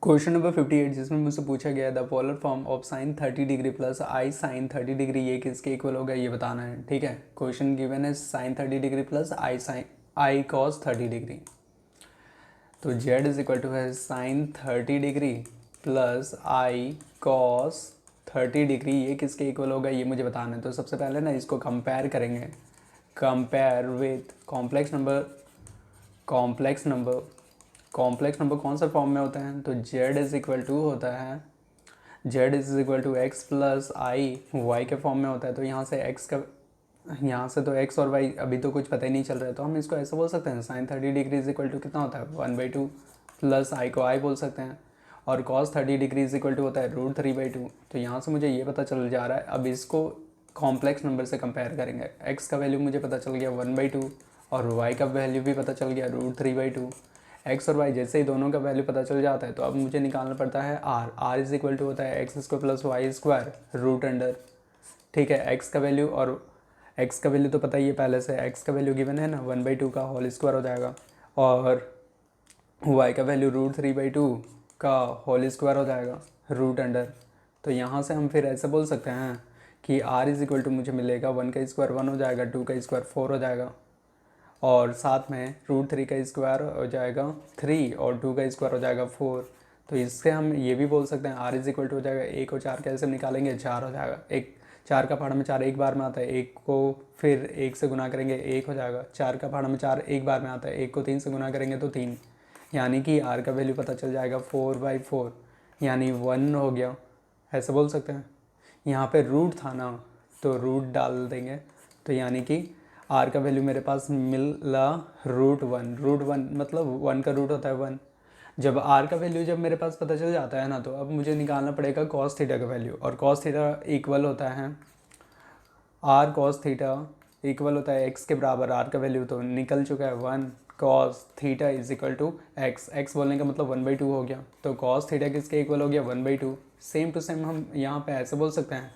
Question number 58 जिसमें मुझसे पूछा गया the polar form of sine 30 degree plus i sine 30 degree ये किसके इक्वल होगा ये बताना है। ठीक है, क्वेश्चन गिवन है sine 30 degree plus i cos 30 degree. तो जेड इज इक्वल टू है sine 30 degree plus i cos 30 degree ये किसके इक्वल होगा ये मुझे बताना है। तो सबसे पहले ना इसको कंपेयर करेंगे, कंपेयर विथ कॉम्प्लेक्स नंबर कौन सा फॉर्म में होता है। तो z इज इक्वल टू होता है z is equal to x plus i y के फॉर्म में होता है। तो यहाँ से तो x और y अभी तो कुछ पता ही नहीं चल रहा है, तो हम इसको ऐसा बोल सकते हैं sine 30 degree is equal to कितना होता है 1/2 प्लस आई को आई बोल सकते हैं, और cos 30 degree is equal to होता है √3/2। तो यहाँ से मुझे ये पता चल जा रहा है। अब इसको कॉम्प्लेक्स नंबर से कंपेयर करेंगे, x का वैल्यू मुझे पता चल गया 1/2 और y का वैल्यू भी पता चल गया √3/2। एक्स और वाई जैसे ही दोनों का वैल्यू पता चल जाता है तो अब मुझे निकालना पड़ता है आर इज इक्वल टू होता है x square plus y square root under. ठीक है, एक्स का वैल्यू तो पता ही है पहले से, एक्स का वैल्यू गिवन है ना 1/2 का होल स्क्वायर हो जाएगा, और वाई का वैल्यू √3/2 का होल स्क्वायर हो जाएगा रूट अंडर। तो यहाँ से हम फिर ऐसे बोल सकते हैं कि आर इज इक्वल टू मुझे मिलेगा 1 का स्क्वायर 1 हो जाएगा, 2 का स्क्वायर 4 हो जाएगा, और साथ में √3 का स्क्वायर हो जाएगा 3 और 2 का स्क्वायर हो जाएगा 4। तो इससे हम ये भी बोल सकते हैं आर इज इक्वल टू हो जाएगा 1 और 4 कैसे निकालेंगे 4 हो जाएगा, 4 का पहाड़ा में 4 एक बार में आता है, 1 को फिर 1 से गुना करेंगे 1 हो जाएगा, 4 का पहाड़ा में 4 एक बार में आता है, 1 को 3 से गुना करेंगे तो 3, यानी कि आर का वैल्यू पता चल जाएगा 4/4 यानी 1 हो गया, ऐसे बोल सकते हैं। यहाँ पे रूट था ना तो रूट डाल देंगे, तो यानी कि आर का वैल्यू मेरे पास मिला √1 मतलब 1 का रूट होता है 1। जब आर का वैल्यू जब मेरे पास पता चल जाता है ना तो अब मुझे निकालना पड़ेगा कॉस थीटा का वैल्यू, और कॉस थीटा इक्वल होता है आर कॉस थीटा इक्वल होता है एक्स के बराबर, आर का वैल्यू तो निकल चुका है 1 cos theta is equal to x बोलने का मतलब 1/2 हो गया। तो कॉस थीटा किसके इक्वल हो गया 1/2। सेम टू सेम हम यहाँ पे ऐसे बोल सकते हैं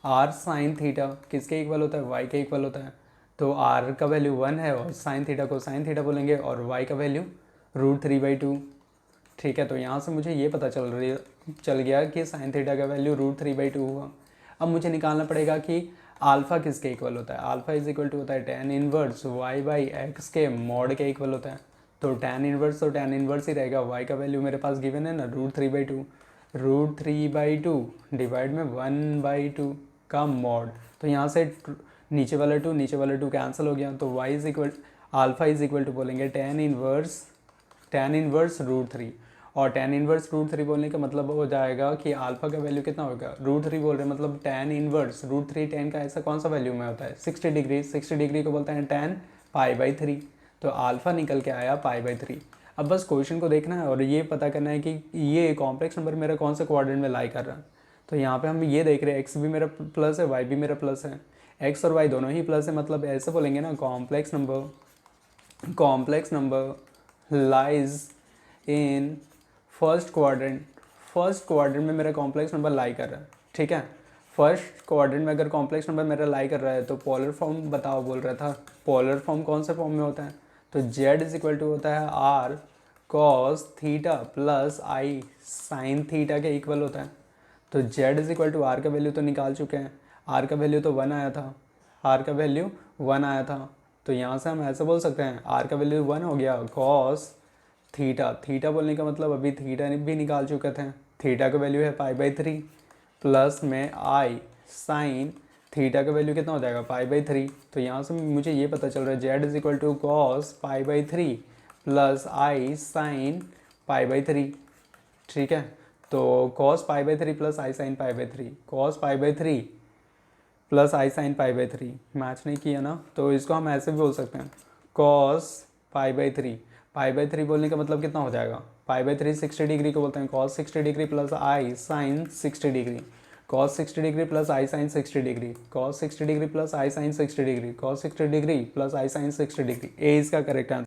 आर साइन थीटा किसके इक्वल होता है वाई के इक्वल होता है। तो आर का वैल्यू 1 है और साइन थीटा को साइन थीटा बोलेंगे, और वाई का वैल्यू √3/2। ठीक है, तो यहाँ से मुझे ये पता चल गया कि साइन थीटा का वैल्यू √3/2 हुआ। अब मुझे निकालना पड़ेगा कि अल्फ़ा किसके इक्वल होता है। अल्फ़ा इज इक्वल टू होता है tan इनवर्स y/x के मॉड के इक्वल होता है। तो tan इनवर्स तो tan इनवर्स ही रहेगा, y का वैल्यू मेरे पास गिवन है ना √3/2 डिवाइड में 1/2 का मॉड। तो यहाँ से नीचे वाला 2 कैंसिल हो गया, तो अल्फ़ा इज इक्वल टू बोलेंगे tan इनवर्स √3, और tan इनवर्स √3 बोलने का मतलब हो जाएगा कि अल्फ़ा का वैल्यू कितना होगा √3 बोल रहे हैं, मतलब tan इनवर्स √3 tan का ऐसा कौन सा वैल्यू में होता है 60 डिग्री को बोलते हैं tan π/3। तो अल्फ़ा निकल के आया π/3। अब बस क्वेश्चन को देखना है और ये पता करना है कि ये कॉम्प्लेक्स नंबर मेरा कौन से क्वाड्रेंट में लाई कर रहा है। तो यहाँ पे हम ये देख रहे हैं एक्स भी मेरा प्लस है वाई भी मेरा प्लस है, एक्स और वाई दोनों ही प्लस है, मतलब ऐसे बोलेंगे ना complex number lies in first quadrant में मेरा कॉम्प्लेक्स नंबर लाई कर रहा है। ठीक है, फर्स्ट क्वाड्रेंट में अगर कॉम्प्लेक्स नंबर मेरा लाई कर रहा है तो पोलर फॉर्म बताओ बोल रहा था, पोलर फॉर्म कौन से फॉर्म में होता है। तो z इज इक्वल टू होता है r cos theta plus i sine theta के इक्वल होता है। तो z is equal to r का वैल्यू तो निकाल चुके हैं, आर का वैल्यू तो 1 आया था, तो यहाँ से हम ऐसे बोल सकते हैं आर का वैल्यू 1 हो गया कॉस थीटा बोलने का मतलब अभी थीटा भी निकाल चुके थे, थीटा का वैल्यू है π/3 प्लस में आई साइन थीटा का वैल्यू कितना हो जाएगा π/3। तो यहाँ से मुझे ये पता चल रहा है z is equal to cos π/3 plus i sine π/3। ठीक है, तो cos π/3 plus i sine π/3, cos π/3 plus i sine π/3 match नहीं किया ना, तो इसको हम ऐसे भी बोल सकते हैं cos π/3 बोलने का मतलब कितना हो जाएगा π/3 60 डिग्री को बोलते हैं, cos 60 degree plus i sine 60 degree, cos 60 degree plus i sine 60 degree, cos 60 degree plus i sine 60 degree, cos 60 degree plus i sine 60 degree. ए इसका करेक्ट आंसर।